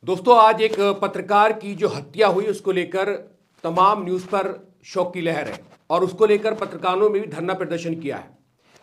दोस्तों, आज एक पत्रकार की जो हत्या हुई उसको लेकर तमाम न्यूज़ पर शोक की लहर है और उसको लेकर पत्रकारों में भी धरना प्रदर्शन किया है।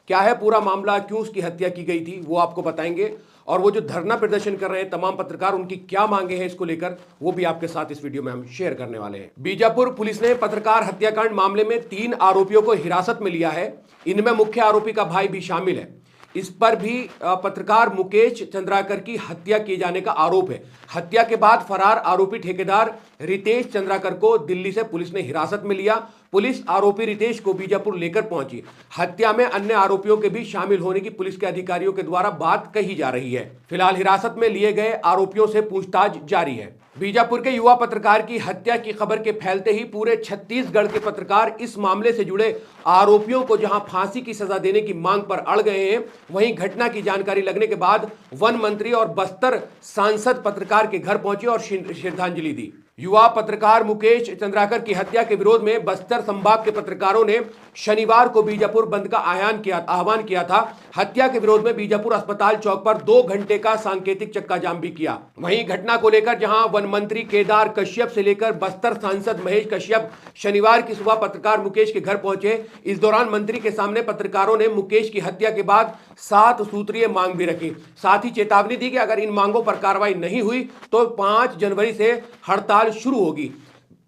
क्या है पूरा मामला, क्यों उसकी हत्या की गई थी, वो आपको बताएंगे। और वो जो धरना प्रदर्शन कर रहे हैं तमाम पत्रकार, उनकी क्या मांगे हैं इसको लेकर, वो भी आपके साथ इस वीडियो में हम शेयर करने वाले हैं। बीजापुर पुलिस ने पत्रकार हत्याकांड मामले में 3 आरोपियों को हिरासत में लिया है। इनमें मुख्य आरोपी का भाई भी शामिल है। इस पर भी पत्रकार मुकेश चंद्राकर की हत्या किए जाने का आरोप है। हत्या के बाद फरार आरोपी ठेकेदार रितेश चंद्राकर को दिल्ली से पुलिस ने हिरासत में लिया। पुलिस आरोपी रितेश को बीजापुर लेकर पहुंची। हत्या में अन्य आरोपियों के भी शामिल होने की पुलिस के अधिकारियों के द्वारा बात कही जा रही है। फिलहाल हिरासत में लिए गए आरोपियों से पूछताछ जारी है। बीजापुर के युवा पत्रकार की हत्या की खबर के फैलते ही पूरे छत्तीसगढ़ के पत्रकार इस मामले से जुड़े आरोपियों को जहां फांसी की सजा देने की मांग पर अड़ गए हैं, वहीं घटना की जानकारी लगने के बाद वन मंत्री और बस्तर सांसद पत्रकार के घर पहुंचे और श्रद्धांजलि दी। युवा पत्रकार मुकेश चंद्राकर की हत्या के विरोध में बस्तर संभाग के पत्रकारों ने शनिवार को बीजापुर बंद का आह्वान किया था। हत्या के विरोध में बीजापुर अस्पताल चौक पर 2 घंटे का सांकेतिक चक्का जाम भी किया। वहीं घटना को लेकर जहां वन मंत्री केदार कश्यप से लेकर बस्तर सांसद महेश कश्यप शनिवार की सुबह पत्रकार मुकेश के घर पहुंचे। इस दौरान मंत्री के सामने पत्रकारों ने मुकेश की हत्या के बाद 7 सूत्रीय मांग भी रखी। साथ ही चेतावनी दी कि अगर इन मांगों पर कार्रवाई नहीं हुई तो 5 जनवरी से हड़ताल शुरू होगी।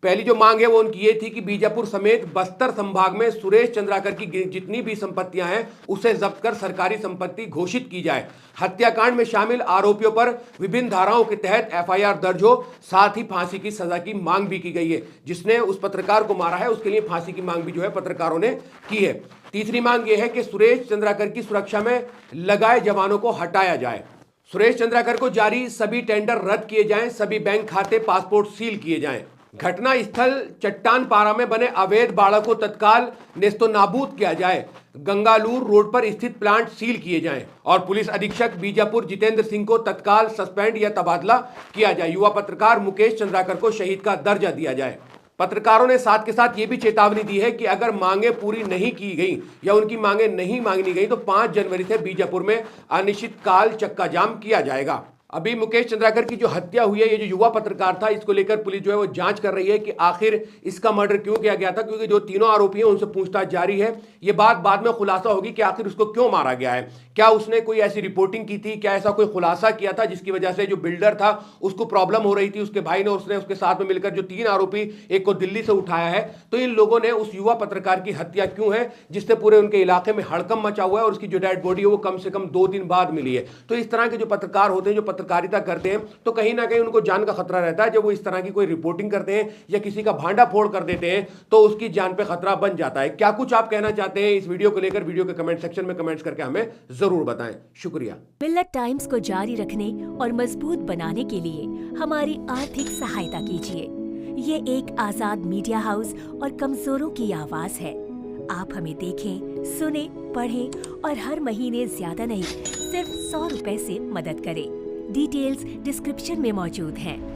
पहली जो मांग है वो उनकी ये थी कि बीजापुर समेत बस्तर संभाग में सुरेश चंद्राकर की जितनी भी संपत्तियां हैं उसे जब्त कर सरकारी संपत्ति घोषित की जाए। हत्याकांड में शामिल आरोपियों पर विभिन्न धाराओं के तहत एफआईआर दर्ज हो। साथ ही फांसी की सजा की मांग भी की गई है। जिसने उस पत्रकार को मारा है उसके लिए फांसी की मांग भी जो है पत्रकारों ने की है। तीसरी मांग यह है कि सुरेश चंद्राकर की सुरक्षा में लगाए जवानों को हटाया जाए। सुरेश चंद्राकर को जारी सभी टेंडर रद्द किए जाएं, सभी बैंक खाते पासपोर्ट सील किए जाएं। घटना स्थल चट्टान पारा में बने अवैध बाड़ा को तत्काल नेस्तनाबूद किया जाए। गंगालूर रोड पर स्थित प्लांट सील किए जाएं और पुलिस अधीक्षक बीजापुर जितेंद्र सिंह को तत्काल सस्पेंड या तबादला किया जाए। युवा पत्रकार मुकेश चंद्राकर को शहीद का दर्जा दिया जाए। पत्रकारों ने साथ के साथ ये भी चेतावनी दी है कि अगर मांगे पूरी नहीं की गई या उनकी मांगे नहीं मांगनी गई तो 5 जनवरी से बीजापुर में अनिश्चितकाल चक्का जाम किया जाएगा। अभी मुकेश चंद्राकर की जो हत्या हुई है, ये जो युवा पत्रकार था, इसको लेकर पुलिस जो है वो जांच कर रही है कि आखिर इसका मर्डर क्यों किया गया था, क्योंकि जो तीनों आरोपी हैं उनसे पूछताछ जारी है। ये बात बाद में खुलासा होगी कि आखिर उसको क्यों मारा गया है। क्या उसने कोई ऐसी रिपोर्टिंग की थी, क्या ऐसा कोई खुलासा किया था जिसकी वजह से जो बिल्डर था उसको प्रॉब्लम हो रही थी, उसके भाई ने उसने उसके साथ में मिलकर जो 3 आरोपी, एक को दिल्ली से उठाया है। तो इन लोगों ने उस युवा पत्रकार की हत्या क्यों है, जिससे पूरे उनके इलाके में हड़कंप मचा हुआ है और उसकी जो डेड बॉडी है वो कम से कम 2 दिन बाद मिली है। तो इस तरह के जो पत्रकार होते हैं, जो पत्रकारिता करते हैं, तो कहीं ना कहीं उनको जान का खतरा रहता है। जब वो इस तरह की कोई रिपोर्टिंग करते हैं या किसी का भांडा फोड़ कर देते हैं तो उसकी जान पे खतरा बन जाता है। क्या कुछ आप कहना चाहते हैं इस वीडियो को लेकर, वीडियो के कमेंट सेक्शन में कमेंट्स करके हमें जरूर बताएं। शुक्रिया। मिल्लत टाइम्स को जारी रखने और मजबूत बनाने के लिए हमारी आर्थिक सहायता कीजिए। ये एक आजाद मीडिया हाउस और कमजोरों की आवाज है। आप हमें देखें, सुने, पढ़ें और हर महीने ज्यादा नहीं, सिर्फ 100 रुपए से मदद करें। डिटेल्स डिस्क्रिप्शन में मौजूद हैं।